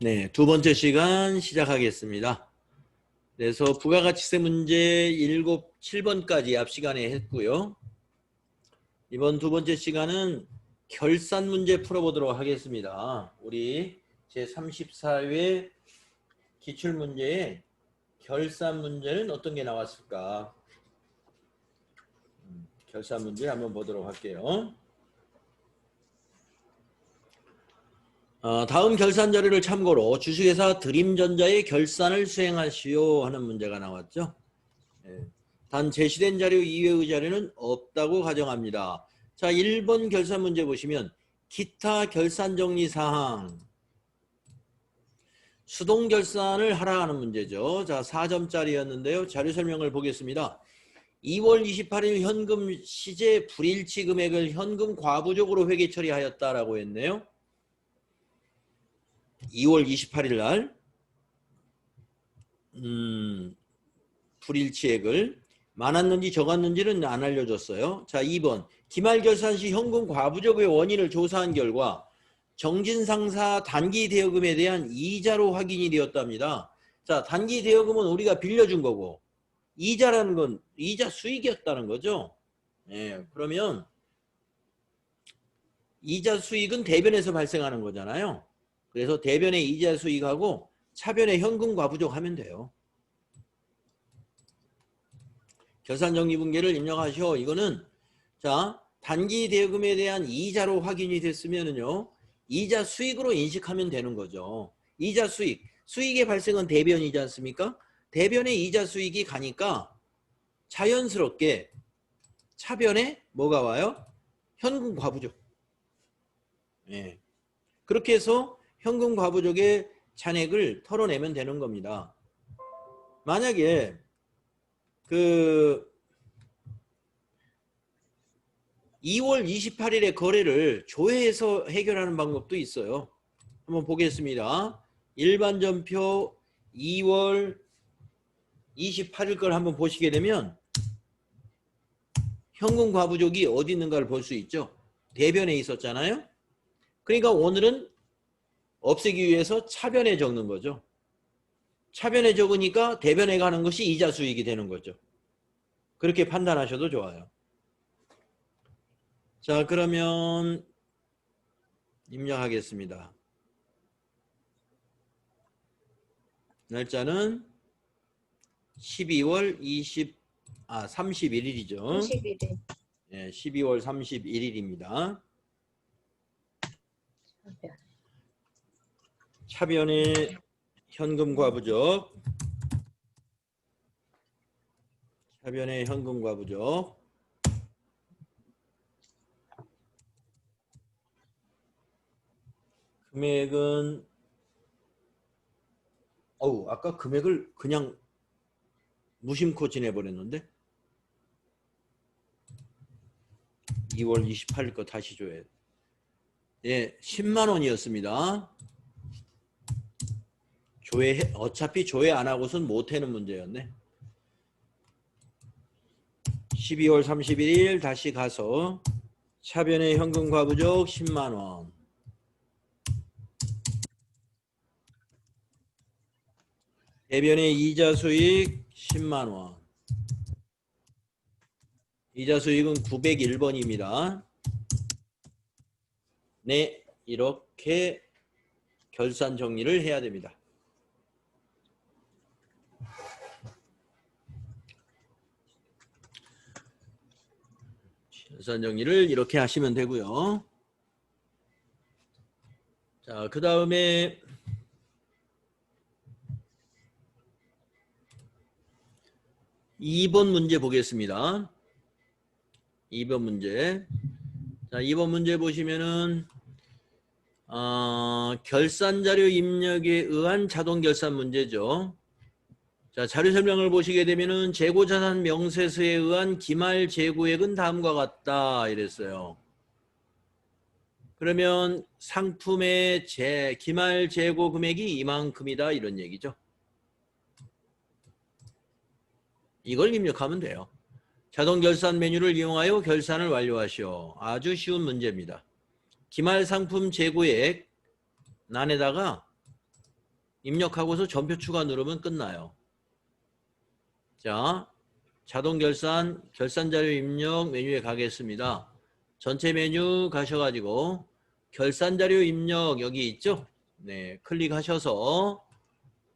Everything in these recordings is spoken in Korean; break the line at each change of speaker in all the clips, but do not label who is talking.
네, 두 번째 시간 시작하겠습니다. 그래서 부가가치세 문제 7번까지 앞 시간에 했고요. 이번 두 번째 시간은 결산 문제 풀어보도록 하겠습니다. 우리 제34회 기출문제에 결산 문제는 어떤 게 나왔을까? 결산 문제 한번 보도록 할게요. 다음 결산 자료를 참고로 주식회사 드림전자의 결산을 수행하시오 하는 문제가 나왔죠. 단 제시된 자료 이외의 자료는 없다고 가정합니다. 자, 1번 결산 문제 보시면 기타 결산 정리 사항 수동 결산을 하라 하는 문제죠. 자, 4점짜리였는데요. 자료 설명을 보겠습니다. 2월 28일 현금 시제 불일치 금액을 현금 과부적으로 회계 처리하였다라고 했네요. 2월 28일 날 불일치액을 많았는지 적었는지는 안 알려줬어요. 자, 2번 기말 결산 시 현금 과부적의 원인을 조사한 결과 정진상사 단기 대여금에 대한 이자로 확인이 되었답니다. 자, 단기 대여금은 우리가 빌려준 거고 이자라는 건 이자 수익이었다는 거죠. 예, 그러면 이자 수익은 대변에서 발생하는 거잖아요. 그래서 대변의 이자 수익하고 차변의 현금 과부적 하면 돼요. 결산 정리분계를 입력하시오. 이거는 자, 단기 대여금에 대한 이자로 확인이 됐으면은요. 이자 수익으로 인식하면 되는 거죠. 이자 수익. 수익의 발생은 대변이지 않습니까? 대변의 이자 수익이 가니까 자연스럽게 차변에 뭐가 와요? 현금 과부적. 예. 그렇게 해서 현금 과부적의 잔액을 털어내면 되는 겁니다. 만약에 그 2월 28일의 거래를 조회해서 해결하는 방법도 있어요. 한번 보겠습니다. 일반전표 2월 28일 걸 한번 보시게 되면 현금 과부적이 어디 있는가를 볼 수 있죠. 대변에 있었잖아요. 그러니까 오늘은 없애기 위해서 차변에 적는 거죠. 차변에 적으니까 대변에 가는 것이 이자 수익이 되는 거죠. 그렇게 판단하셔도 좋아요. 자, 그러면 입력하겠습니다. 날짜는 12월 31일이죠.
31일.
네, 12월 31일입니다. 차변의 현금 과부적. 차변의 현금 과부적. 금액은 아까 금액을 그냥 무심코 지내버렸는데 2월 28일 거 다시 줘야 돼. 예, 10만 원이었습니다. 어차피 조회 안 하고선 못 해는 문제였네. 12월 31일 다시 가서 차변의 현금 과부적 10만 원. 대변의 이자 수익 10만 원. 이자 수익은 901번입니다. 네, 이렇게 결산 정리를 해야 됩니다. 결산 정리를 이렇게 하시면 되고요. 자, 그 다음에 2번 문제 보겠습니다. 2번 문제. 자, 2번 문제 보시면은 결산자료 입력에 의한 자동결산 문제죠. 자, 자료 설명을 보시게 되면은 재고자산 명세서에 의한 기말 재고액은 다음과 같다 이랬어요. 그러면 상품의 기말 재고 금액이 이만큼이다 이런 얘기죠. 이걸 입력하면 돼요. 자동결산 메뉴를 이용하여 결산을 완료하시오. 아주 쉬운 문제입니다. 기말 상품 재고액 난에다가 입력하고서 전표 추가 누르면 끝나요. 자, 자동 결산, 결산 자료 입력 메뉴에 가겠습니다. 전체 메뉴 가셔가지고 결산 자료 입력 여기 있죠? 네, 클릭하셔서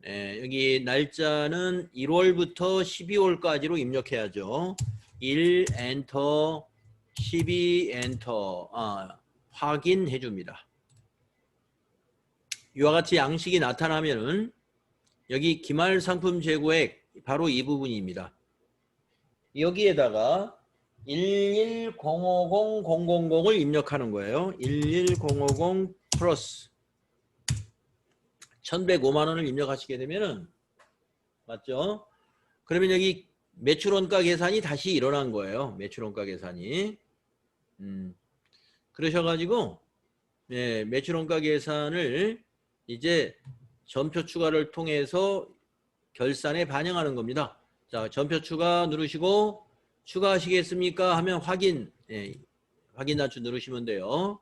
네, 여기 날짜는 1월부터 12월까지로 입력해야죠. 1 엔터, 12 엔터, 확인해 줍니다. 이와 같이 양식이 나타나면은 여기 기말 상품 재고액 바로 이 부분입니다. 여기에다가 11050,000을 입력하는 거예요. 11050 플러스 1105만 원을 입력하시게 되면은 맞죠? 그러면 여기 매출원가 계산이 다시 일어난 거예요. 매출원가 계산이. 그러셔가지고 네, 매출원가 계산을 이제 전표 추가를 통해서 결산에 반영하는 겁니다. 자, 전표 추가 누르시고 추가하시겠습니까? 하면 확인, 확인 단추 누르시면 돼요.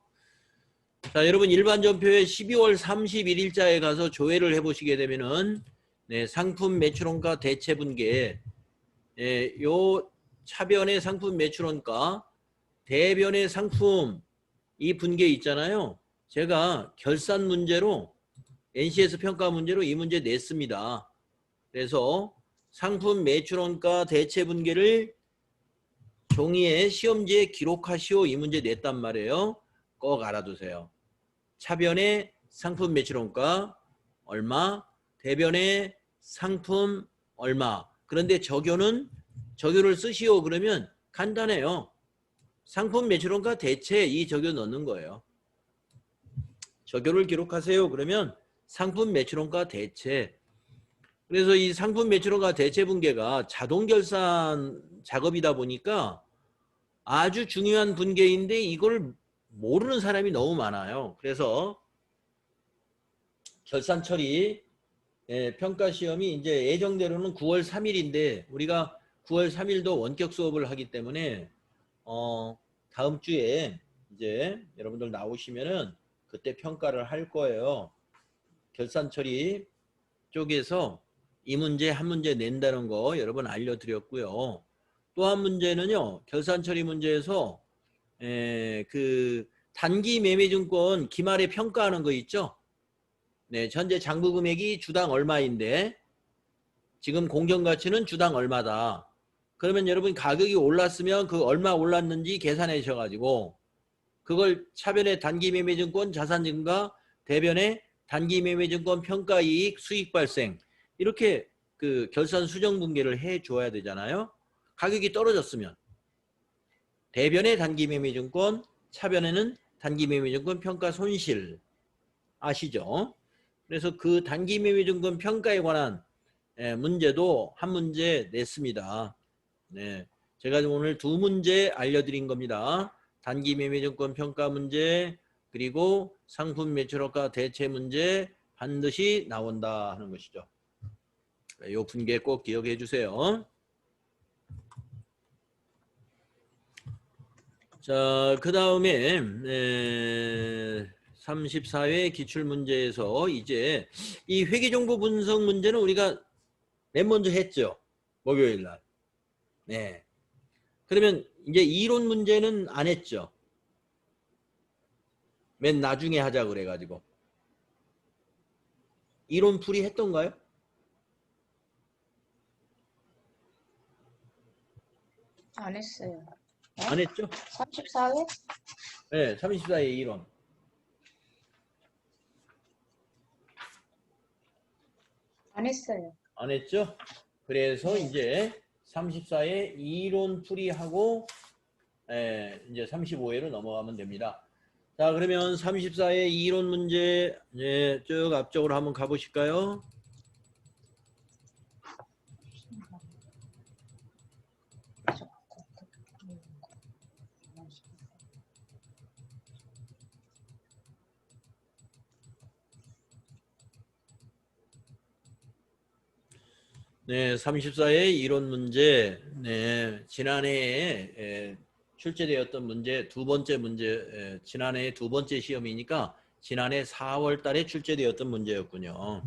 자, 여러분 일반 전표에 12월 31일자에 가서 조회를 해보시게 되면은 네, 상품 매출원가 대체 분계, 요 차변의 상품 매출원가, 대변의 상품 이 분계 있잖아요. 제가 결산 문제로 NCS 평가 문제로 이 문제 냈습니다. 그래서 상품 매출원가 대체 분계를 종이에 시험지에 기록하시오 이 문제 냈단 말이에요. 꼭 알아두세요. 차변의 상품 매출원가 얼마, 대변의 상품 얼마. 그런데 적요를 쓰시오 그러면 간단해요. 상품 매출원가 대체 이 적요 넣는 거예요. 적요를 기록하세요 그러면 상품 매출원가 대체. 그래서 이 상품 매출원가 대체 분계가 자동 결산 작업이다 보니까 아주 중요한 분계인데 이걸 모르는 사람이 너무 많아요. 그래서 결산 처리 평가 시험이 이제 예정대로는 9월 3일인데 우리가 9월 3일도 원격 수업을 하기 때문에 다음 주에 이제 여러분들 나오시면은 그때 평가를 할 거예요. 결산 처리 쪽에서 이 문제 한 문제 낸다는 거 여러분 알려드렸고요. 또 한 문제는요. 결산 처리 문제에서 그 단기 매매증권 기말에 평가하는 거 있죠. 네, 현재 장부 금액이 주당 얼마인데 지금 공정가치는 주당 얼마다. 그러면 여러분 가격이 올랐으면 그 얼마 올랐는지 계산해 주셔가지고 그걸 차변의 단기 매매증권 자산 증가, 대변의 단기 매매증권 평가이익 수익 발생 이렇게 그 결산 수정 분계를 해 줘야 되잖아요. 가격이 떨어졌으면 대변의 단기 매매증권, 차변에는 단기 매매증권 평가 손실 아시죠? 그래서 그 단기 매매증권 평가에 관한 문제도 한 문제 냈습니다. 네, 제가 오늘 두 문제 알려드린 겁니다. 단기 매매증권 평가 문제 그리고 상품 매출원가 대체 문제 반드시 나온다 하는 것이죠. 이 분계 꼭 기억해 주세요. 자, 그 다음에 34회 기출문제에서 이제 이 회계정보 분석 문제는 우리가 맨 먼저 했죠. 목요일날. 네. 그러면 이제 이론 문제는 안 했죠. 맨 나중에 하자 그래가지고. 이론 풀이 했던가요?
안 했어요.
안 했죠?
34회?
네, 34회 이론.
안 했어요.
안 했죠? 그래서
네.
이제 34회 이론 풀이하고 이제 35회로 넘어가면 됩니다. 자, 그러면 34회 이론 문제 쭉 앞쪽으로 한번 가보실까요? 네, 34회 이론 문제. 네, 지난해에 출제되었던 문제 두 번째 문제, 지난해 두 번째 시험이니까 지난해 4월 달에 출제되었던 문제였군요.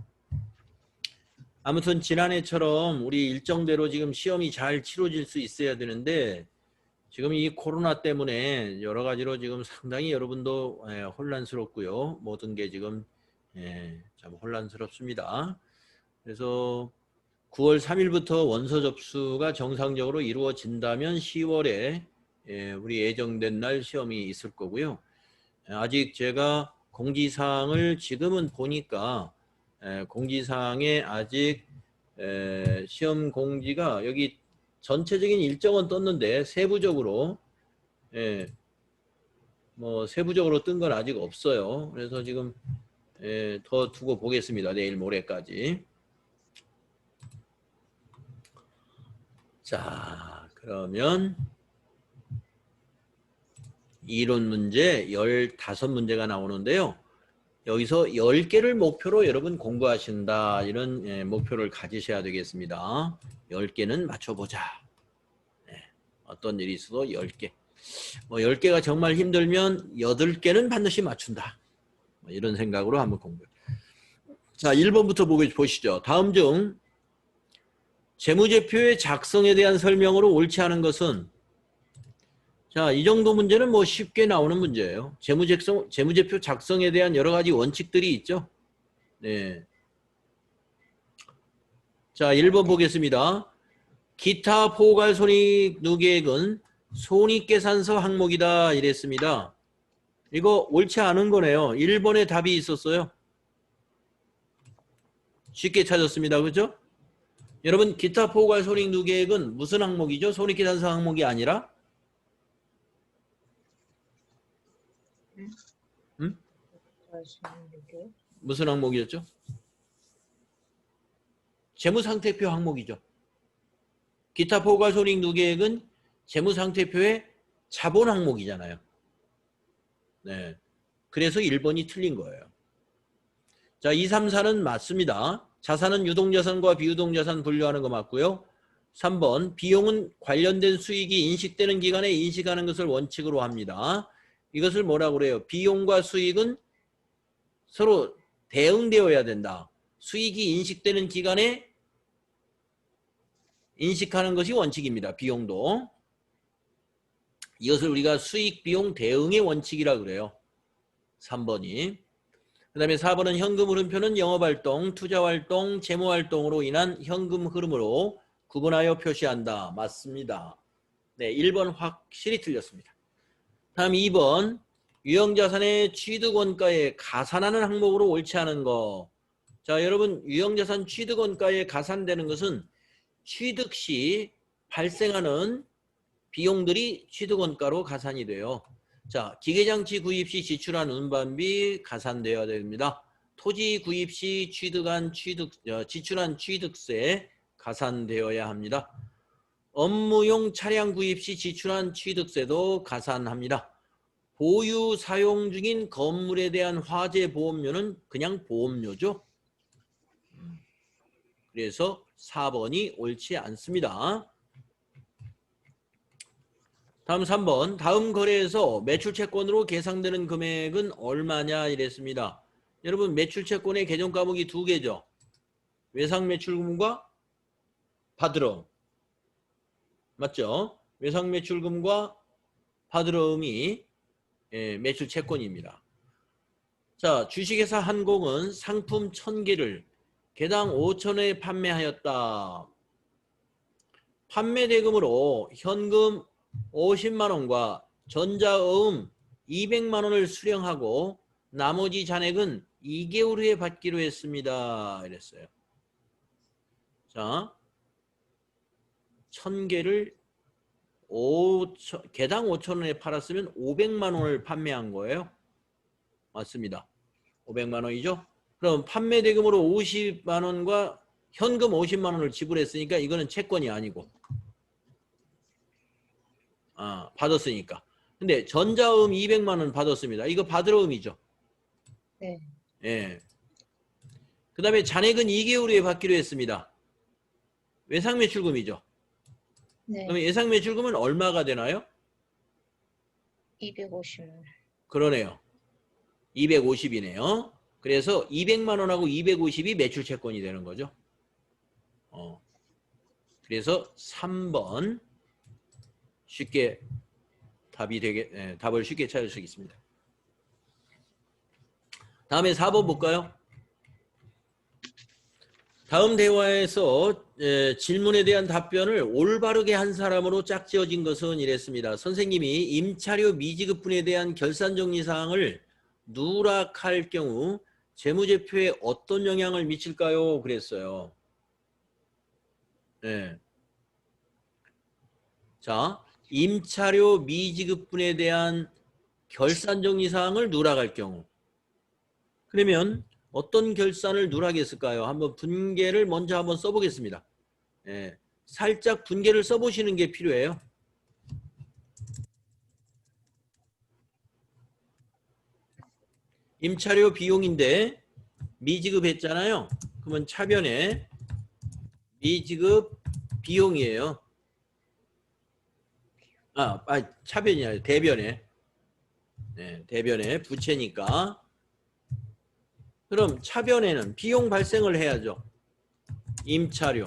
아무튼 지난해처럼 우리 일정대로 지금 시험이 잘 치러질 수 있어야 되는데 지금 이 코로나 때문에 여러 가지로 지금 상당히 여러분도 혼란스럽고요. 모든 게 지금 참 혼란스럽습니다. 그래서 9월 3일부터 원서 접수가 정상적으로 이루어진다면 10월에 우리 예정된 날 시험이 있을 거고요. 아직 제가 공지사항을 지금은 보니까 공지사항에 아직 시험 공지가 여기 전체적인 일정은 떴는데 세부적으로 뭐 세부적으로 뜬 건 아직 없어요. 그래서 지금 더 두고 보겠습니다. 내일 모레까지. 자, 그러면 이론 문제 15문제가 나오는데요. 여기서 10개를 목표로 여러분 공부하신다. 이런 목표를 가지셔야 되겠습니다. 10개는 맞춰보자. 어떤 일이 있어도 10개. 뭐 10개가 정말 힘들면 8개는 반드시 맞춘다. 뭐 이런 생각으로 한번 공부해요. 자, 1번부터 보시죠. 다음 중 재무제표의 작성에 대한 설명으로 옳지 않은 것은, 자, 이 정도 문제는 뭐 쉽게 나오는 문제예요. 재무제표 작성에 대한 여러 가지 원칙들이 있죠. 네. 자, 1번 보겠습니다. 기타 포괄 손익 누계액은 손익계산서 항목이다 이랬습니다. 이거 옳지 않은 거네요. 1번에 답이 있었어요. 쉽게 찾았습니다. 그렇죠? 여러분, 기타 포괄 손익 누계액은 무슨 항목이죠? 손익계산서 항목이 아니라? 무슨 항목이었죠? 재무상태표 항목이죠. 기타 포괄 손익 누계액은 재무상태표의 자본 항목이잖아요. 네. 그래서 1번이 틀린 거예요. 자, 2, 3, 4는 맞습니다. 자산은 유동자산과 비유동자산 분류하는 거 맞고요. 3번, 비용은 관련된 수익이 인식되는 기간에 인식하는 것을 원칙으로 합니다. 이것을 뭐라고 그래요? 비용과 수익은 서로 대응되어야 된다. 수익이 인식되는 기간에 인식하는 것이 원칙입니다. 비용도. 이것을 우리가 수익, 비용, 대응의 원칙이라 그래요. 3번이. 그 다음에 4번은 현금 흐름표는 영업활동, 투자활동, 재무활동으로 인한 현금 흐름으로 구분하여 표시한다. 맞습니다. 네, 1번 확실히 틀렸습니다. 다음 2번. 유형자산의 취득원가에 가산하는 항목으로 옳지 않은 거. 자, 여러분, 유형자산 취득원가에 가산되는 것은 취득 시 발생하는 비용들이 취득원가로 가산이 돼요. 자, 기계장치 구입 시 지출한 운반비 가산되어야 됩니다. 토지 구입 시 지출한 취득세 가산되어야 합니다. 업무용 차량 구입 시 지출한 취득세도 가산합니다. 보유 사용 중인 건물에 대한 화재 보험료는 그냥 보험료죠. 그래서 4번이 옳지 않습니다. 다음 3번. 다음 거래에서 매출채권으로 계상되는 금액은 얼마냐 이랬습니다. 여러분, 매출채권의 계정 과목이 두 개죠. 외상매출금과 받으러움. 맞죠? 외상매출금과 받으러움이 매출채권입니다. 자, 주식회사 한공은 상품 1000개를 개당 5,000원에 판매하였다. 판매대금으로 현금 50만 원과 전자어음 200만 원을 수령하고 나머지 잔액은 2개월 후에 받기로 했습니다. 이랬어요. 자, 1000개를 개당 5,000원에 팔았으면 500만 원을 판매한 거예요. 맞습니다. 500만 원이죠. 그럼 판매대금으로 50만 원과 현금 50만 원을 지불했으니까 이거는 채권이 아니고 받았으니까. 근데 전자음 200만 원 받았습니다. 이거 받으러음이죠.
네.
예. 그 다음에 잔액은 2개월 후에 받기로 했습니다. 외상매출금이죠.
네.
그러면 예상매출금은 얼마가 되나요?
250만.
그러네요. 250이네요. 그래서 200만 원하고 250이 매출채권이 되는 거죠. 그래서 3번 쉽게 답을 쉽게 찾을 수 있습니다. 다음에 4번 볼까요? 다음 대화에서 질문에 대한 답변을 올바르게 한 사람으로 짝지어진 것은 이랬습니다. 선생님이 임차료 미지급분에 대한 결산정리사항을 누락할 경우 재무제표에 어떤 영향을 미칠까요? 그랬어요. 네. 자, 임차료 미지급분에 대한 결산정리사항을 누락할 경우 그러면 어떤 결산을 누락했을까요? 한번 분계를 먼저 한번 써보겠습니다. 살짝 분계를 써보시는 게 필요해요. 임차료 비용인데 미지급했잖아요. 그러면 차변에 미지급 비용이에요. 차변이 아니라 대변에. 대변에 부채니까. 그럼 차변에는 비용 발생을 해야죠. 임차료.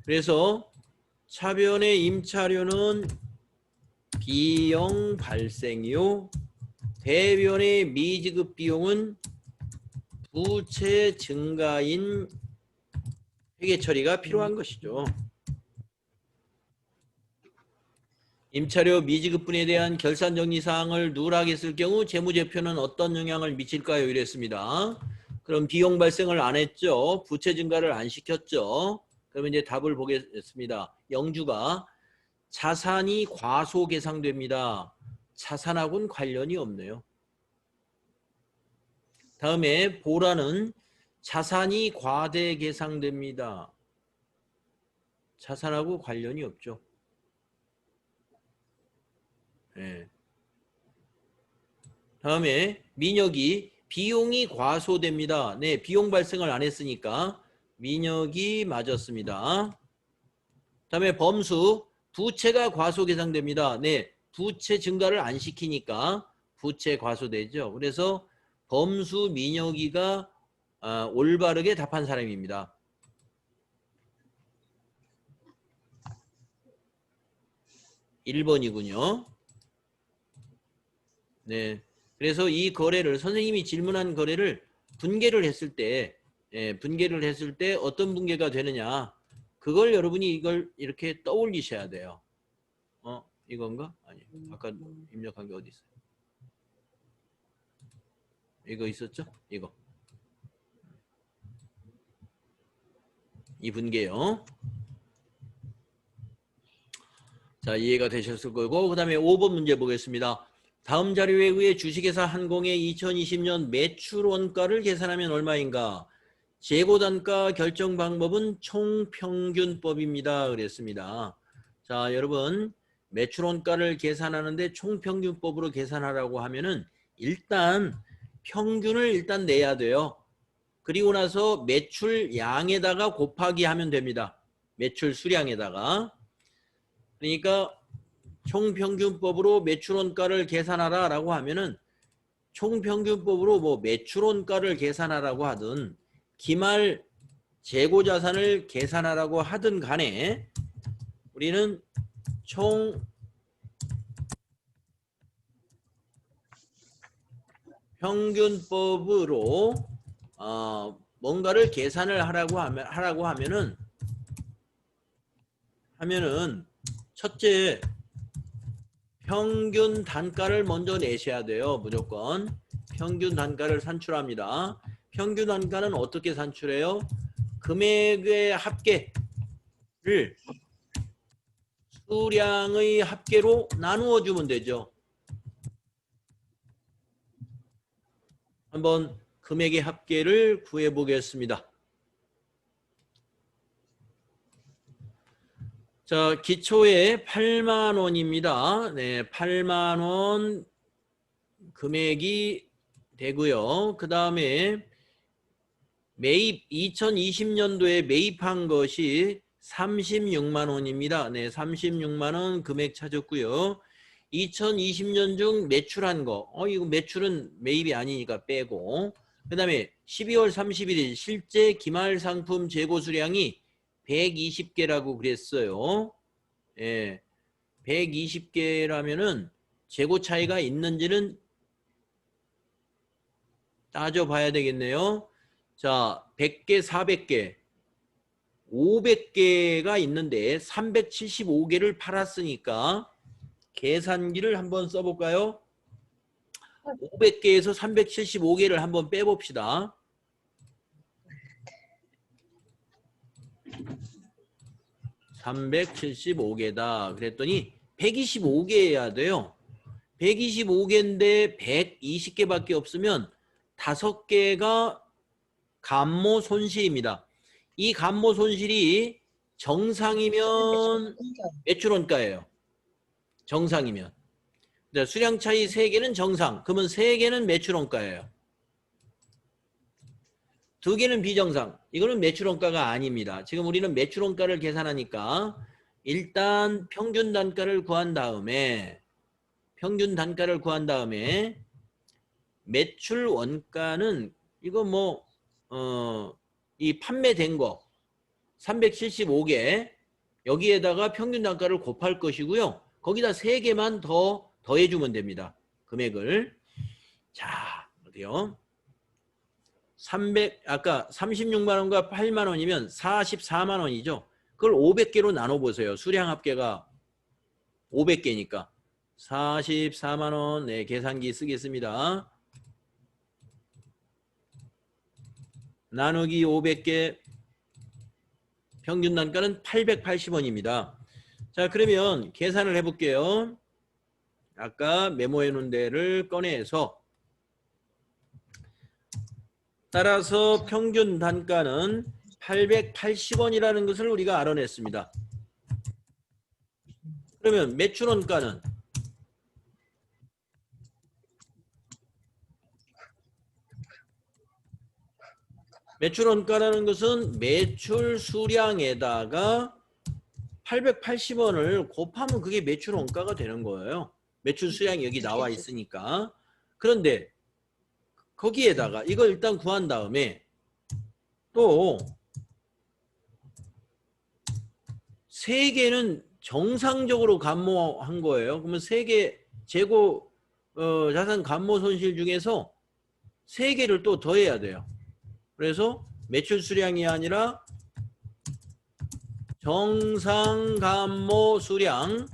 그래서 차변의 임차료는 비용 발생이요. 대변의 미지급 비용은 부채 증가인 회계 처리가 필요한 것이죠. 임차료 미지급분에 대한 결산정리사항을 누락했을 경우 재무제표는 어떤 영향을 미칠까요? 이랬습니다. 그럼 비용 발생을 안 했죠. 부채 증가를 안 시켰죠. 그러면 이제 답을 보겠습니다. 영주가 자산이 과소 계상됩니다. 자산하고는 관련이 없네요. 다음에 보라는 자산이 과대 계상됩니다. 자산하고 관련이 없죠. 다음에 민혁이 비용이 과소됩니다. 네, 비용 발생을 안 했으니까 민혁이 맞았습니다. 다음에 범수 부채가 과소 계상됩니다. 네, 부채 증가를 안 시키니까 부채 과소되죠. 그래서 범수 민혁이가 올바르게 답한 사람입니다. 1번이군요. 네. 그래서 이 거래를 선생님이 질문한 거래를 분계를 했을 때 어떤 분계가 되느냐 그걸 여러분이 이걸 이렇게 떠올리셔야 돼요. 이건가? 아니 아까 입력한 게 어디 있어요? 이거 있었죠? 이거 이 분계요. 자, 이해가 되셨을 거고 그 다음에 5번 문제 보겠습니다. 다음 자료에 의해 주식회사 한공의 2020년 매출 원가를 계산하면 얼마인가? 재고단가 결정 방법은 총평균법입니다. 그랬습니다. 자, 여러분 매출 원가를 계산하는데 총평균법으로 계산하라고 하면은 일단 평균을 일단 내야 돼요. 그리고 나서 매출 양에다가 곱하기 하면 됩니다. 매출 수량에다가. 그러니까 총평균법으로 매출원가를 계산하라 라고 하면은 총평균법으로 뭐 매출원가를 계산하라고 하든 기말 재고자산을 계산하라고 하든 간에 우리는 총평균법으로 뭔가를 계산을 하라고 하면은 첫째 평균 단가를 먼저 내셔야 돼요. 무조건 평균 단가를 산출합니다. 평균 단가는 어떻게 산출해요? 금액의 합계를 수량의 합계로 나누어 주면 되죠. 한번 금액의 합계를 구해 보겠습니다. 자, 기초에 8만 원입니다. 네, 8만 원 금액이 되고요. 그 다음에 매입 2020년도에 매입한 것이 36만 원입니다. 네, 36만 원 금액 찾았고요. 2020년 중 매출한 거, 이거 매출은 매입이 아니니까 빼고 그 다음에 12월 31일 실제 기말 상품 재고 수량이 120개라고 그랬어요. 예, 120개라면은 재고 차이가 있는지는 따져봐야 되겠네요. 자, 100개, 400개, 500개가 있는데 375개를 팔았으니까 계산기를 한번 써볼까요? 500개에서 375개를 한번 빼봅시다. 375개다. 그랬더니 125개여야 돼요. 125개인데 120개밖에 없으면 5개가 감모 손실입니다. 이 감모 손실이 정상이면 매출 원가예요. 정상이면. 수량 차이 3개는 정상. 그러면 3개는 매출 원가예요. 2개는 비정상. 이거는 매출 원가가 아닙니다. 지금 우리는 매출 원가를 계산하니까 일단 평균 단가를 구한 다음에 매출 원가는 이거 뭐 이 판매된 거 375개 여기에다가 평균 단가를 곱할 것이고요. 거기다 3개만 더 더해주면 됩니다. 금액을. 자, 어디요? 300 아까 36만 원과 8만 원이면 44만 원이죠. 그걸 500개로 나눠 보세요. 수량 합계가 500개니까 44만 원. 네, 계산기 쓰겠습니다. 나누기 500개. 평균 단가는 880원입니다. 자, 그러면 계산을 해 볼게요. 아까 메모해 놓은 데를 꺼내서 따라서 평균 단가는 880원이라는 것을 우리가 알아냈습니다. 그러면 매출 원가는 매출 원가라는 것은 매출 수량에다가 880원을 곱하면 그게 매출 원가가 되는 거예요. 매출 수량이 여기 나와 있으니까. 그런데 거기에다가 이걸 일단 구한 다음에 또 3개는 정상적으로 감모한 거예요. 그러면 3개 재고 자산 감모 손실 중에서 3개를 또 더해야 돼요. 그래서 매출 수량이 아니라 정상 감모 수량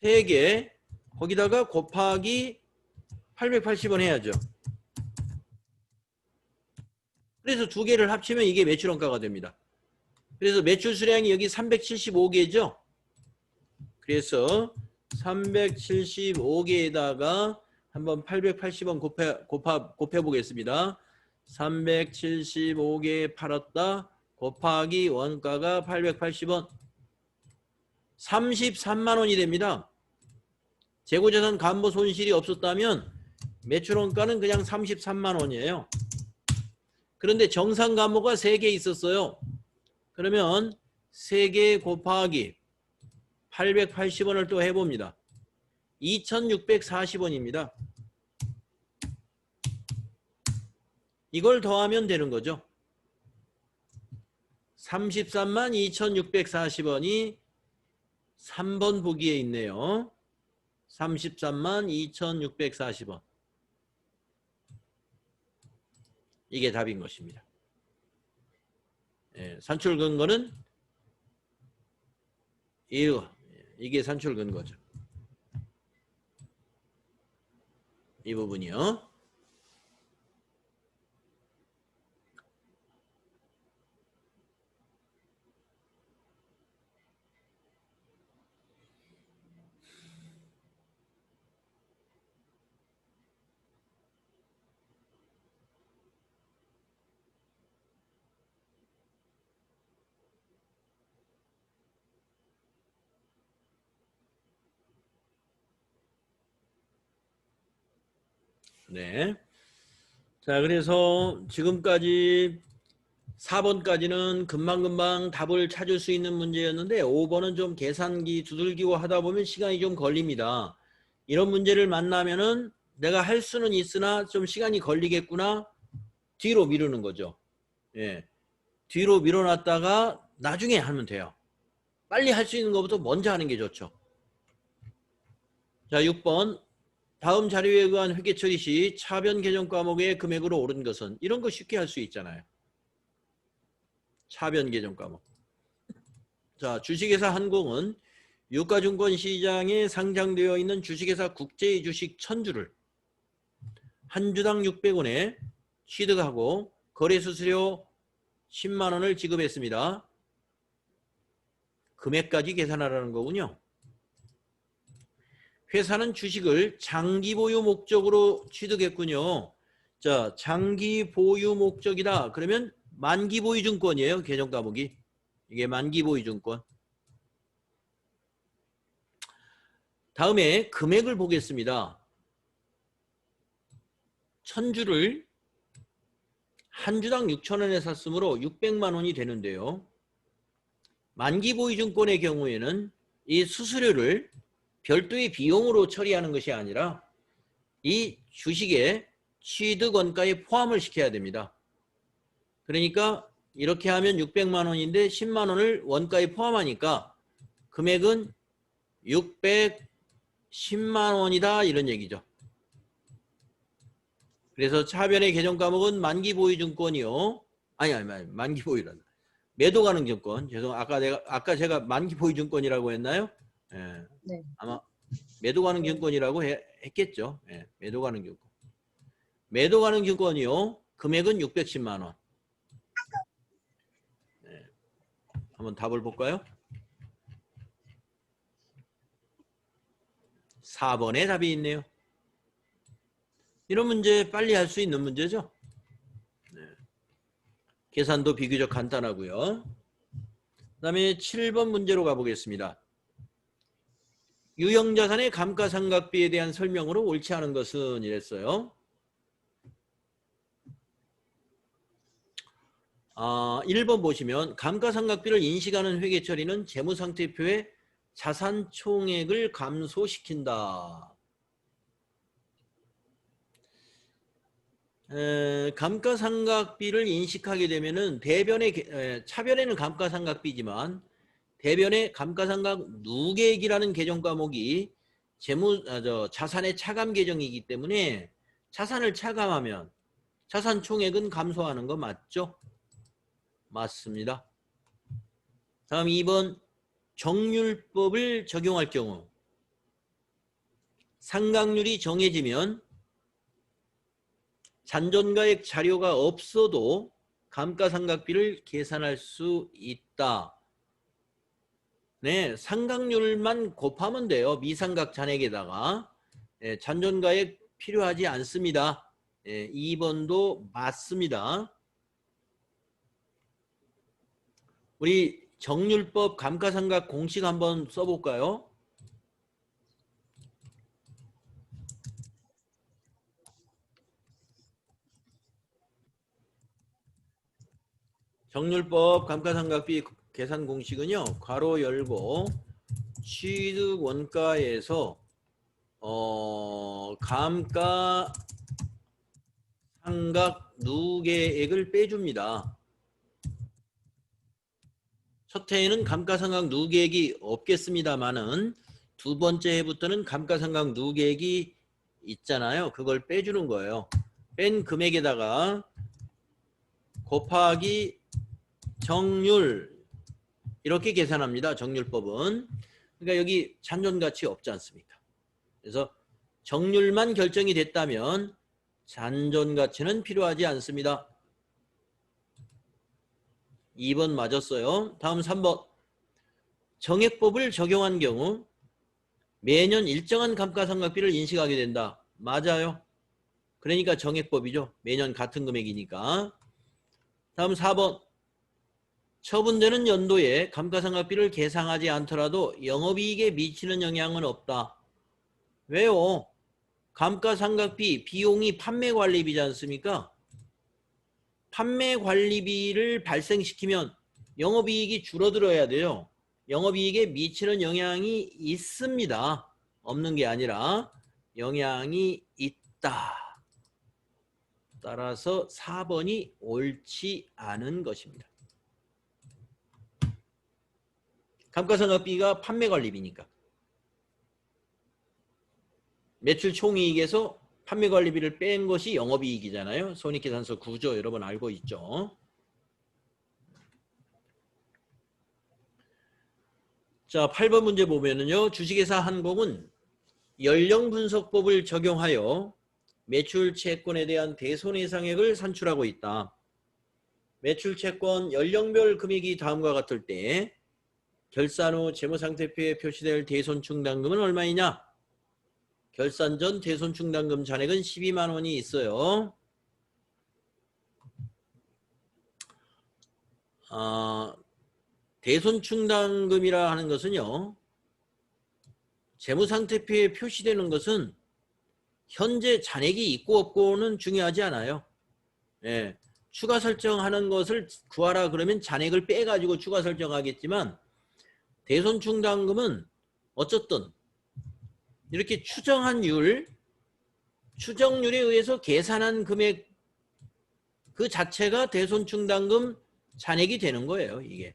3개 거기다가 곱하기 880원 해야죠. 그래서 2개를 합치면 이게 매출 원가가 됩니다. 그래서 매출 수량이 여기 375개죠. 그래서 375개에다가 한번 880원 곱해 보겠습니다. 375개 팔았다 곱하기 원가가 880원 33만 원이 됩니다. 재고자산 감모 손실이 없었다면 매출 원가는 그냥 33만 원이에요. 그런데 정상 감모가 3개 있었어요. 그러면 3개 곱하기 880원을 또 해봅니다. 2640원입니다. 이걸 더하면 되는 거죠. 33만 2640원이 3번 보기에 있네요. 33만 2640원. 이게 답인 것입니다. 예, 산출 근거는 이게 산출 근거죠. 이 부분이요. 네. 자, 그래서 지금까지 4번까지는 금방금방 답을 찾을 수 있는 문제였는데 5번은 좀 계산기 두들기고 하다 보면 시간이 좀 걸립니다. 이런 문제를 만나면은 내가 할 수는 있으나 좀 시간이 걸리겠구나. 뒤로 미루는 거죠. 예. 뒤로 밀어놨다가 나중에 하면 돼요. 빨리 할 수 있는 것부터 먼저 하는 게 좋죠. 자, 6번. 다음 자료에 의한 회계 처리 시 차변 계정 과목의 금액으로 오른 것은, 이런 거 쉽게 할 수 있잖아요. 차변 계정 과목. 자, 주식회사 한공은 유가증권 시장에 상장되어 있는 주식회사 국제의 주식 1000주를 한 주당 600원에 취득하고 거래수수료 10만 원을 지급했습니다. 금액까지 계산하라는 거군요. 회사는 주식을 장기 보유 목적으로 취득했군요. 자, 장기 보유 목적이다. 그러면 만기 보유 증권이에요. 계정 과목이. 이게 만기 보유 증권. 다음에 금액을 보겠습니다. 1000주를 한 주당 6,000원에 샀으므로 600만 원이 되는데요. 만기 보유 증권의 경우에는 이 수수료를 별도의 비용으로 처리하는 것이 아니라 이 주식의 취득 원가에 포함을 시켜야 됩니다. 그러니까 이렇게 하면 600만 원인데 10만 원을 원가에 포함하니까 금액은 610만 원이다, 이런 얘기죠. 그래서 차변의 계정 과목은 만기 보유 증권이요. 아니 만기 보유란다. 매도 가능 증권. 아까 제가 만기 보유 증권이라고 했나요? 예.
네.
아마 매도 가능 증권이라고 했겠죠. 예. 매도 가능 증권. 매도 가능 증권이요. 금액은 610만 원. 예. 한번 답을 볼까요? 4번에 답이 있네요. 이런 문제 빨리 할 수 있는 문제죠. 네. 계산도 비교적 간단하고요. 그 다음에 7번 문제로 가보겠습니다. 유형자산의 감가상각비에 대한 설명으로 옳지 않은 것은, 이랬어요. 1번 보시면 감가상각비를 인식하는 회계처리는 재무상태표에 자산 총액을 감소시킨다. 감가상각비를 인식하게 되면은 차변에는 감가상각비지만 대변에 감가상각 누계액이라는 계정 과목이 자산의 차감 계정이기 때문에 자산을 차감하면 자산 총액은 감소하는 거 맞죠? 맞습니다. 다음 2번 정률법을 적용할 경우 상각률이 정해지면 잔존가액 자료가 없어도 감가상각비를 계산할 수 있다. 네, 상각률만 곱하면 돼요. 미상각 잔액에다가. 네, 잔존가액 필요하지 않습니다. 네, 2번도 맞습니다. 우리 정률법 감가상각 공식 한번 써볼까요? 정률법 감가상각비 계산 공식은요. 괄호 열고 취득 원가에서 감가상각 누계액을 빼줍니다. 첫 해에는 감가상각 누계액이 없겠습니다만은 두 번째 해부터는 감가상각 누계액이 있잖아요. 그걸 빼주는 거예요. 뺀 금액에다가 곱하기 정률, 이렇게 계산합니다. 정률법은. 그러니까 여기 잔존가치 없지 않습니까? 그래서 정률만 결정이 됐다면 잔존가치는 필요하지 않습니다. 2번 맞았어요. 다음 3번. 정액법을 적용한 경우 매년 일정한 감가상각비를 인식하게 된다. 맞아요. 그러니까 정액법이죠. 매년 같은 금액이니까. 다음 4번. 처분되는 연도에 감가상각비를 계상하지 않더라도 영업이익에 미치는 영향은 없다. 왜요? 감가상각비 비용이 판매관리비지 않습니까? 판매관리비를 발생시키면 영업이익이 줄어들어야 돼요. 영업이익에 미치는 영향이 있습니다. 없는 게 아니라 영향이 있다. 있다. 따라서 4번이 옳지 않은 것입니다. 감가상각비가 판매관리비니까. 매출 총이익에서 판매관리비를 뺀 것이 영업이익이잖아요. 손익계산서 구조 여러분 알고 있죠. 자, 8번 문제 보면은요. 주식회사 한공은 연령분석법을 적용하여 매출채권에 대한 대손해상액을 산출하고 있다. 매출채권 연령별 금액이 다음과 같을 때 결산 후 재무상태표에 표시될 대손충당금은 얼마이냐? 결산 전 대손충당금 잔액은 12만 원이 있어요. 대손충당금이라 하는 것은요. 재무상태표에 표시되는 것은 현재 잔액이 있고 없고는 중요하지 않아요. 예, 추가 설정하는 것을 구하라 그러면 잔액을 빼가지고 추가 설정하겠지만 대손충당금은 어쨌든 이렇게 추정률에 의해서 계산한 금액 그 자체가 대손충당금 잔액이 되는 거예요. 이게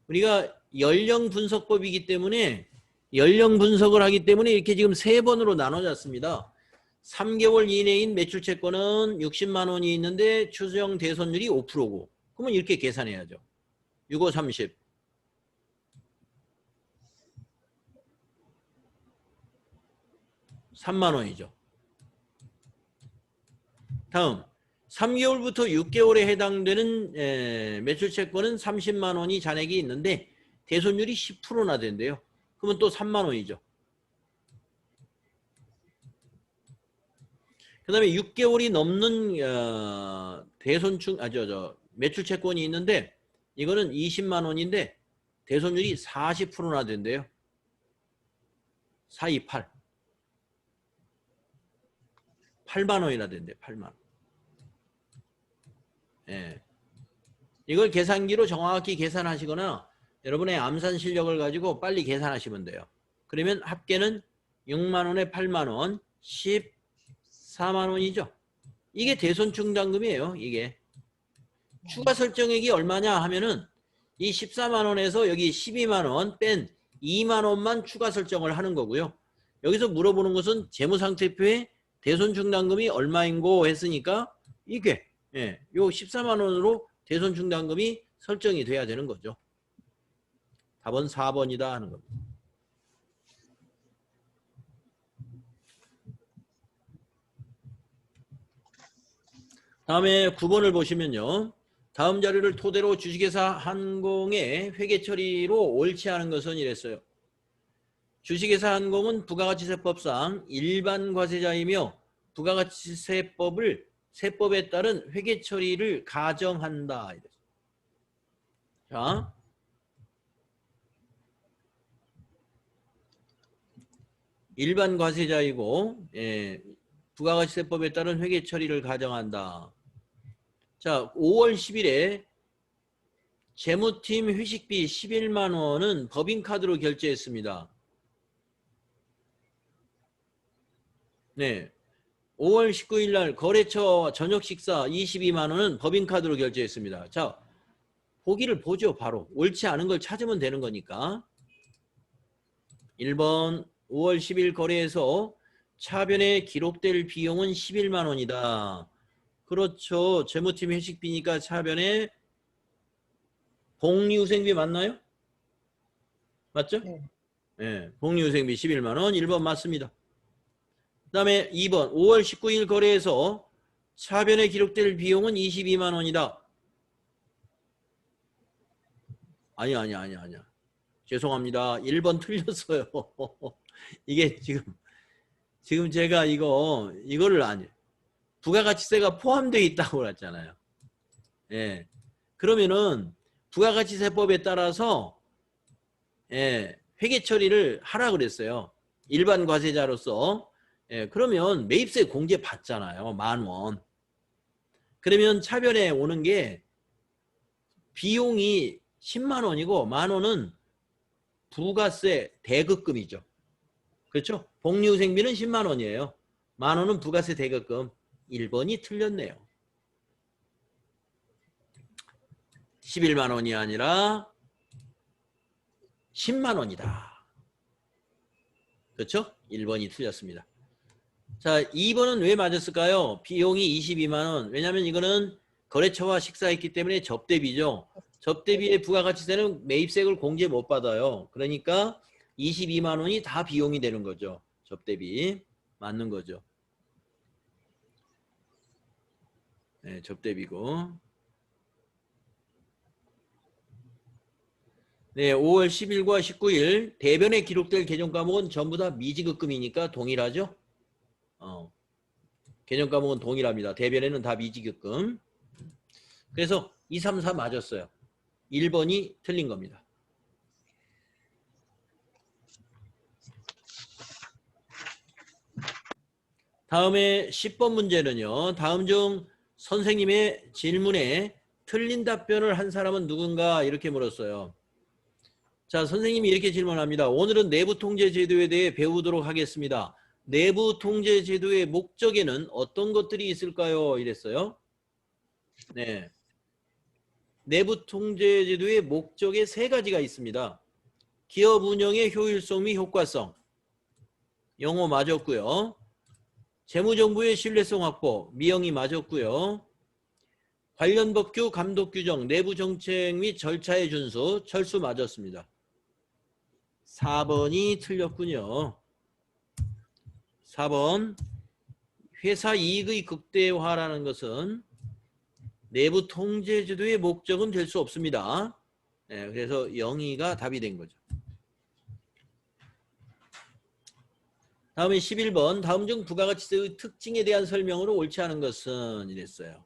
우리가 연령 분석법이기 때문에 연령 분석을 하기 때문에 이렇게 지금 3번으로 나눠졌습니다. 3개월 이내인 매출채권은 60만 원이 있는데 추정 대손율이 5%고 그러면 이렇게 계산해야죠. 6, 5, 30. 3만 원이죠. 다음 3개월부터 6개월에 해당되는 매출채권은 30만 원이 잔액이 있는데 대손율이 10%나 된대요. 그러면 또 3만 원이죠. 그 다음에 6개월이 넘는 매출채권이 있는데 이거는 20만 원인데 대손율이 40%나 된대요. 428. 8만 원이나 된대요. 8만 원. 예. 이걸 계산기로 정확히 계산하시거나 여러분의 암산 실력을 가지고 빨리 계산하시면 돼요. 그러면 합계는 6만 원에 8만 원, 14만 원이죠. 이게 대손충당금이에요. 이게. 추가 설정액이 얼마냐 하면은 이 14만 원에서 여기 12만 원 뺀 2만 원만 추가 설정을 하는 거고요. 여기서 물어보는 것은 재무상태표에 대손충당금이 얼마인고 했으니까 이게 요 14만 원으로 대손충당금이 설정이 돼야 되는 거죠. 답은 4번이다 하는 겁니다. 다음에 9번을 보시면요. 다음 자료를 토대로 주식회사 한공의 회계 처리로 옳지 않은 것은 이랬어요. 주식회사 한공은 부가가치세법상 일반 과세자이며 부가가치세법에 따른 회계 처리를 가정한다. 자, 일반 과세자이고 부가가치세법에 따른 회계 처리를 가정한다. 자, 5월 10일에 재무팀 회식비 11만 원은 법인카드로 결제했습니다. 네. 5월 19일 날 거래처 저녁 식사 22만 원은 법인카드로 결제했습니다. 자, 보기를 보죠. 바로. 옳지 않은 걸 찾으면 되는 거니까. 1번 5월 10일 거래에서 차변에 기록될 비용은 11만 원이다. 그렇죠. 재무팀 회식비니까 차변에 복리후생비 맞나요? 맞죠?
네.
네. 복리후생비 11만 원. 1번 맞습니다. 그 다음에 2번 5월 19일 거래에서 차변에 기록될 비용은 22만 원이다. 아니야. 죄송합니다. 1번 틀렸어요. 이게 지금 제가 이거를 아니에요. 부가가치세가 포함되어 있다고 그랬잖아요. 예. 그러면은 부가가치세법에 따라서 회계 처리를 하라 그랬어요. 일반 과세자로서. 그러면 매입세 공제 받잖아요. 10,000원. 그러면 차변에 오는 게 비용이 10만 원이고 10,000원은 부가세 대급금이죠. 그렇죠? 복리후생비는 10만 원이에요. 만 원은 부가세 대급금. 1번이 틀렸네요. 11만 원이 아니라 10만 원이다. 그렇죠? 1번이 틀렸습니다. 자, 2번은 왜 맞았을까요? 비용이 22만 원. 왜냐하면 이거는 거래처와 식사했기 때문에 접대비죠. 접대비의 부가가치세는 매입세액을 공제 못 받아요. 그러니까 22만 원이 다 비용이 되는 거죠. 접대비. 맞는 거죠. 네, 접대비고. 네, 5월 10일과 19일 대변에 기록될 개정 과목은 전부 다 미지급금이니까 동일하죠? 개정 과목은 동일합니다. 대변에는 다 미지급금. 그래서 2, 3, 4 맞았어요. 1번이 틀린 겁니다. 다음에 10번 문제는요. 다음 중 선생님의 질문에 틀린 답변을 한 사람은 누군가 이렇게 물었어요. 자, 선생님이 이렇게 질문합니다. 오늘은 내부통제제도에 대해 배우도록 하겠습니다. 내부통제제도의 목적에는 어떤 것들이 있을까요? 이랬어요. 네. 내부통제제도의 목적에 3가지가 있습니다. 기업 운영의 효율성 및 효과성. 영어 맞았고요. 재무정부의 신뢰성 확보. 미영이 맞았고요. 관련 법규, 감독 규정, 내부 정책 및 절차의 준수. 철수 맞았습니다. 4번이 틀렸군요. 4번. 회사 이익의 극대화라는 것은 내부 통제제도의 목적은 될 수 없습니다. 네, 그래서 0이가 답이 된 거죠. 다음에 11번. 다음 중 부가가치세의 특징에 대한 설명으로 옳지 않은 것은 이랬어요.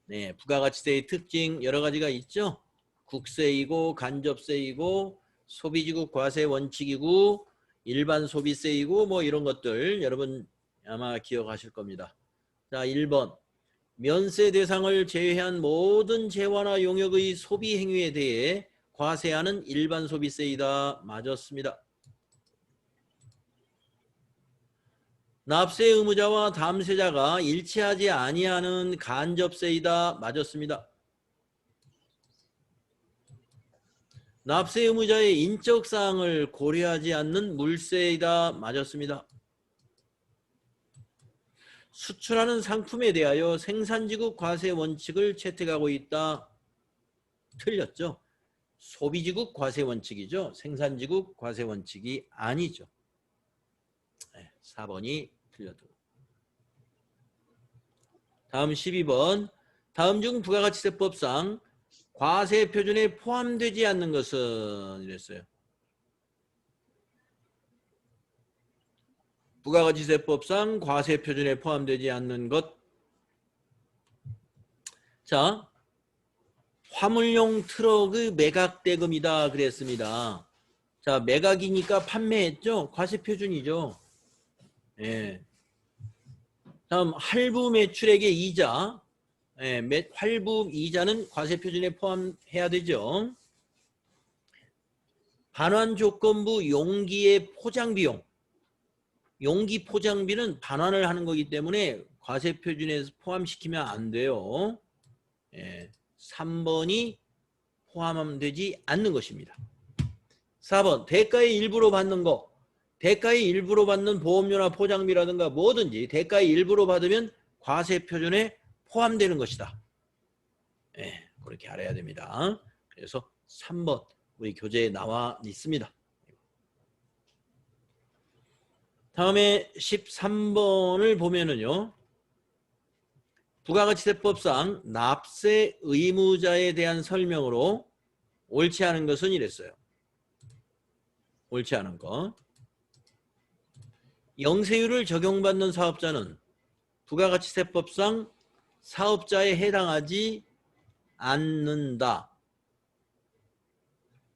네, 부가가치세의 특징 여러 가지가 있죠. 국세이고 간접세이고 소비지국 과세 원칙이고 일반 소비세이고 뭐 이런 것들 여러분 아마 기억하실 겁니다. 자, 1번. 면세 대상을 제외한 모든 재화나 용역의 소비 행위에 대해 과세하는 일반 소비세이다. 맞았습니다. 납세 의무자와 담세자가 일치하지 아니하는 간접세이다. 맞았습니다. 납세 의무자의 인적 사항을 고려하지 않는 물세이다. 맞았습니다. 수출하는 상품에 대하여 생산지국 과세 원칙을 채택하고 있다. 틀렸죠. 소비지국 과세 원칙이죠. 생산지국 과세 원칙이 아니죠. 4번이 틀렸죠. 다음 12번. 다음 중 부가가치세법상 과세 표준에 포함되지 않는 것은 이랬어요. 부가가치세법상 과세 표준에 포함되지 않는 것. 자, 화물용 트럭의 매각대금이다 그랬습니다. 자, 매각이니까 판매했죠. 과세 표준이죠. 예. 다음 할부 매출액의 이자. 예, 할부 이자는 과세 표준에 포함해야 되죠. 반환 조건부 용기의 포장 비용. 용기 포장비는 반환을 하는 거기 때문에 과세 표준에 포함시키면 안 돼요. 예, 3번이 포함되지 않는 것입니다. 4번. 대가의 일부로 받는 거. 대가의 일부로 받는 보험료나 포장비라든가 뭐든지 대가의 일부로 받으면 과세 표준에 포함되는 것이다. 예, 그렇게 알아야 됩니다. 그래서 3번 우리 교재에 나와 있습니다. 다음에 13번을 보면은요. 부가가치세법상 납세 의무자에 대한 설명으로 옳지 않은 것은 이랬어요. 옳지 않은 거. 영세율을 적용받는 사업자는 부가가치세법상 사업자에 해당하지 않는다.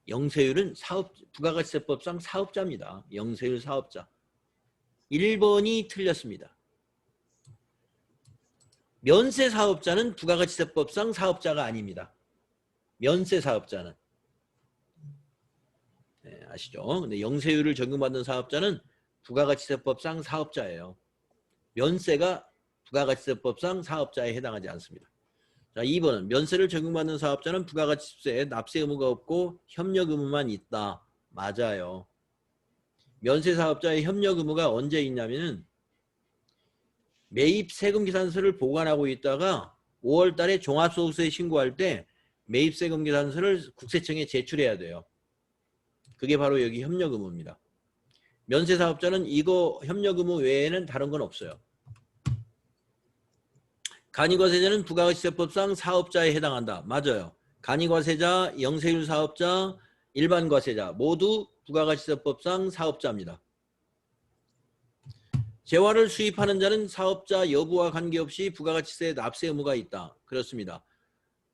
영세율은 부가가치세법상 사업자입니다. 영세율 사업자. 1번이 틀렸습니다. 면세 사업자는 부가가치세법상 사업자가 아닙니다. 면세 사업자는. 네, 아시죠? 근데 영세율을 적용받는 사업자는 부가가치세법상 사업자예요. 면세가 부가가치세법상 사업자에 해당하지 않습니다. 자, 2번은 면세를 적용받는 사업자는 부가가치세 납세 의무가 없고 협력 의무만 있다. 맞아요. 면세 사업자의 협력 의무가 언제 있냐면은 매입 세금 계산서를 보관하고 있다가 5월 달에 종합소득세 신고할 때 매입 세금 계산서를 국세청에 제출해야 돼요. 그게 바로 여기 협력 의무입니다. 면세 사업자는 이거 협력 의무 외에는 다른 건 없어요. 간이과세자는 부가가치세법상 사업자에 해당한다. 맞아요. 간이과세자, 영세율 사업자, 일반 과세자 모두 부가가치세법상 사업자입니다. 재화를 수입하는 자는 사업자 여부와 관계없이 부가가치세 납세 의무가 있다. 그렇습니다.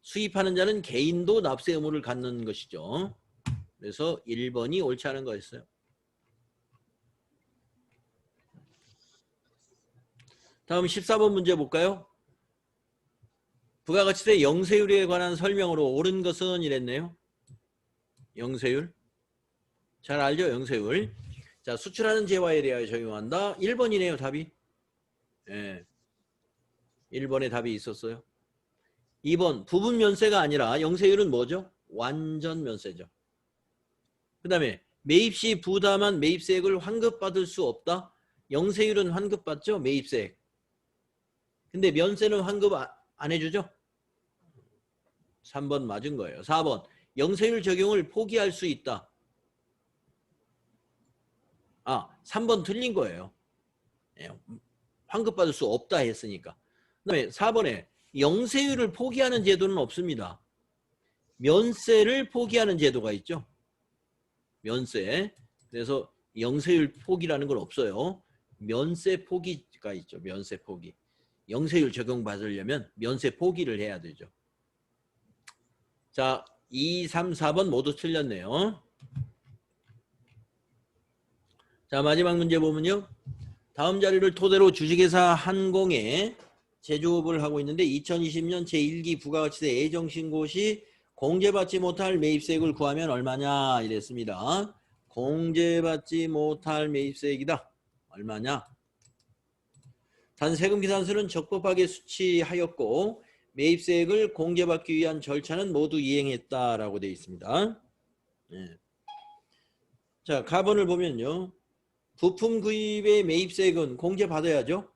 수입하는 자는 개인도 납세 의무를 갖는 것이죠. 그래서 1번이 옳지 않은 거였어요. 다음 14번 문제 볼까요? 부가가치세 영세율에 관한 설명으로 옳은 것은 이랬네요. 영세율. 잘 알죠? 영세율. 자, 수출하는 재화에 대하여 적용한다. 1번이네요, 답이. 예. 1번에 답이 있었어요. 2번, 부분 면세가 아니라 영세율은 뭐죠? 완전 면세죠. 그 다음에 매입 시 부담한 매입세액을 환급받을 수 없다. 영세율은 환급받죠? 매입세액. 근데 면세는 환급 안 해주죠? 3번 맞은 거예요. 4번, 영세율 적용을 포기할 수 있다. 3번 틀린 거예요. 환급받을 수 없다 했으니까. 그 다음에 4번에 영세율을 포기하는 제도는 없습니다. 면세를 포기하는 제도가 있죠. 면세. 그래서 영세율 포기라는 건 없어요. 면세 포기가 있죠. 면세 포기. 영세율 적용받으려면 면세 포기를 해야 되죠. 자, 2, 3, 4번 모두 틀렸네요. 자, 마지막 문제 보면요. 다음 자료를 토대로 주식회사 한공에 제조업을 하고 있는데 2020년 제1기 부가가치세 예정신고 시 공제받지 못할 매입세액을 구하면 얼마냐 이랬습니다. 공제받지 못할 매입세액이다. 얼마냐? 단 세금 계산서는 적법하게 수취하였고 매입세액을 공제받기 위한 절차는 모두 이행했다라고 되어 있습니다. 네. 자, 가번을 보면요. 부품 구입의 매입세액은 공제받아야죠.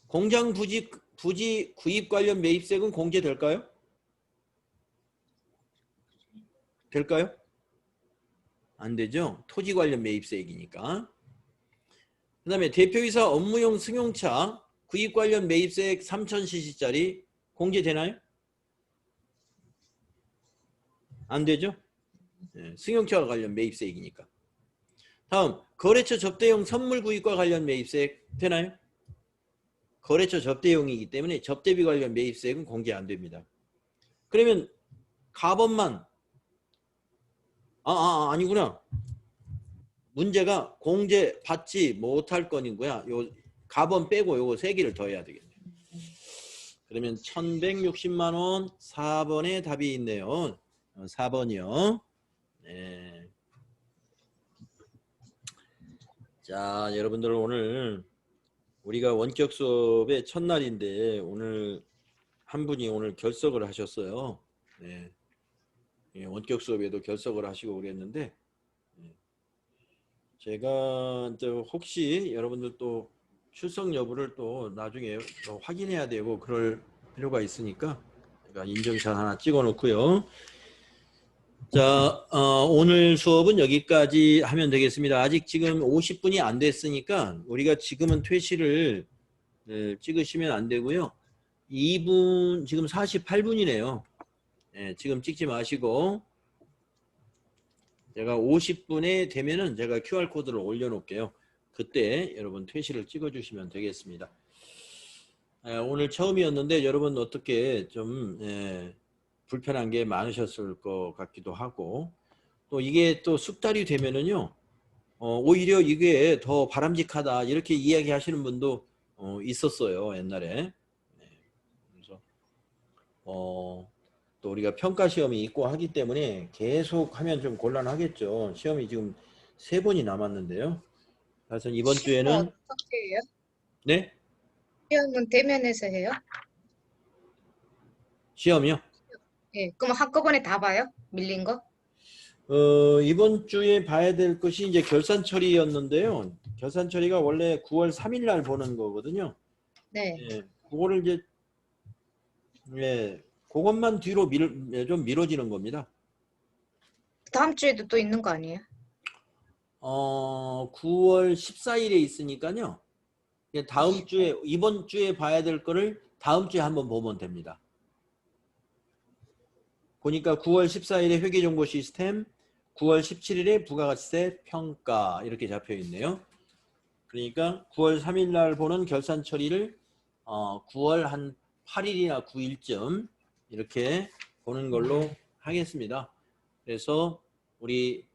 공장 부지 구입 관련 매입세액은 공제될까요? 될까요? 안 되죠. 토지 관련 매입세액이니까. 그 다음에 대표이사 업무용 승용차 구입 관련 매입세액 3000cc짜리 공제되나요? 안 되죠. 네, 승용차 관련 매입세액이니까. 다음 거래처 접대용 선물 구입과 관련 매입세액 되나요? 거래처 접대용이기 때문에 접대비 관련 매입세액은 공제 안 됩니다. 그러면 가번만 아니구나. 문제가 공제 받지 못할 건이고요. 요 가번 빼고 요거 3개를 더 해야 되겠네요. 그러면 1160만 원 4번에 답이 있네요. 4번이요. 네. 자, 여러분들 오늘 우리가 원격 수업의 첫날인데 오늘 한 분이 오늘 결석을 하셨어요. 네. 원격 수업에도 결석을 하시고 그랬는데 제가 혹시 여러분들 또 출석 여부를 또 나중에 또 확인해야 되고 그럴 필요가 있으니까 제가 인증샷 하나 찍어 놓고요. 자, 오늘 수업은 여기까지 하면 되겠습니다. 아직 지금 50분이 안 됐으니까 우리가 지금은 퇴실을 찍으시면 안 되고요. 2분, 지금 48분이네요. 지금 찍지 마시고 제가 50분에 되면은 제가 QR코드를 올려놓을게요. 그때 여러분 퇴실을 찍어주시면 되겠습니다. 오늘 처음이었는데 여러분 어떻게 좀 불편한 게 많으셨을 것 같기도 하고 또 이게 또 숙달이 되면은요 오히려 이게 더 바람직하다 이렇게 이야기하시는 분도 있었어요 옛날에. 그래서 또 우리가 평가 시험이 있고 하기 때문에 계속 하면 좀 곤란하겠죠. 시험이 지금 3번이 남았는데요. 그래서 이번
시험은
주에는
어떻게 해요?
네?
시험은 대면에서 해요?
시험이요?
예. 그럼 한꺼번에 다 봐요? 밀린 거?
이번 주에 봐야 될 것이 이제 결산 처리였는데요. 결산 처리가 원래 9월 3일 날 보는 거거든요.
네.
예, 그거를 이제 그것만 뒤로 좀 미뤄지는 겁니다.
다음 주에도 또 있는 거 아니에요?
9월 14일에 있으니까요. 다음 주에 이번 주에 봐야 될 거를 다음 주에 한번 보면 됩니다. 보니까 9월 14일에 회계정보 시스템, 9월 17일에 부가가치세 평가 이렇게 잡혀 있네요. 그러니까 9월 3일 날 보는 결산 처리를 9월 한 8일이나 9일쯤 이렇게 보는 걸로 하겠습니다. 그래서 우리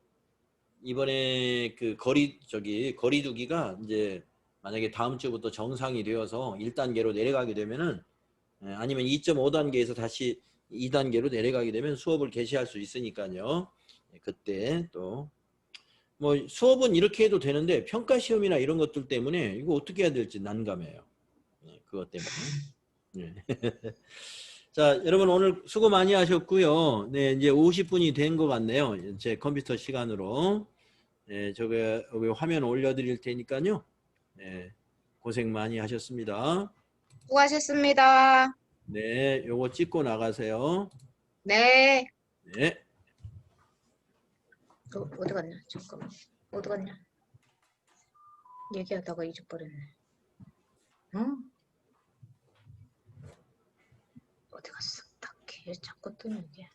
이번에 그 거리두기가 이제 만약에 다음 주부터 정상이 되어서 1단계로 내려가게 되면은 아니면 2.5단계에서 다시 2단계로 내려가게 되면 수업을 개시할 수 있으니까요. 그때 또 뭐 수업은 이렇게 해도 되는데 평가 시험이나 이런 것들 때문에 이거 어떻게 해야 될지 난감해요. 그것 때문에. 네. 자, 여러분 오늘 수고 많이 하셨고요. 네, 이제 50분이 된 것 같네요. 제 컴퓨터 시간으로. 네, 여기 화면 올려드릴 테니까요. 네, 고생 많이 하셨습니다.
수고하셨습니다.
네, 요거 찍고 나가세요.
네.
네.
어디 갔냐? 잠깐만. 어디 갔냐? 얘기하다가 잊어버렸네. 응? 어디 갔어? 딱 자꾸 뜨는 게.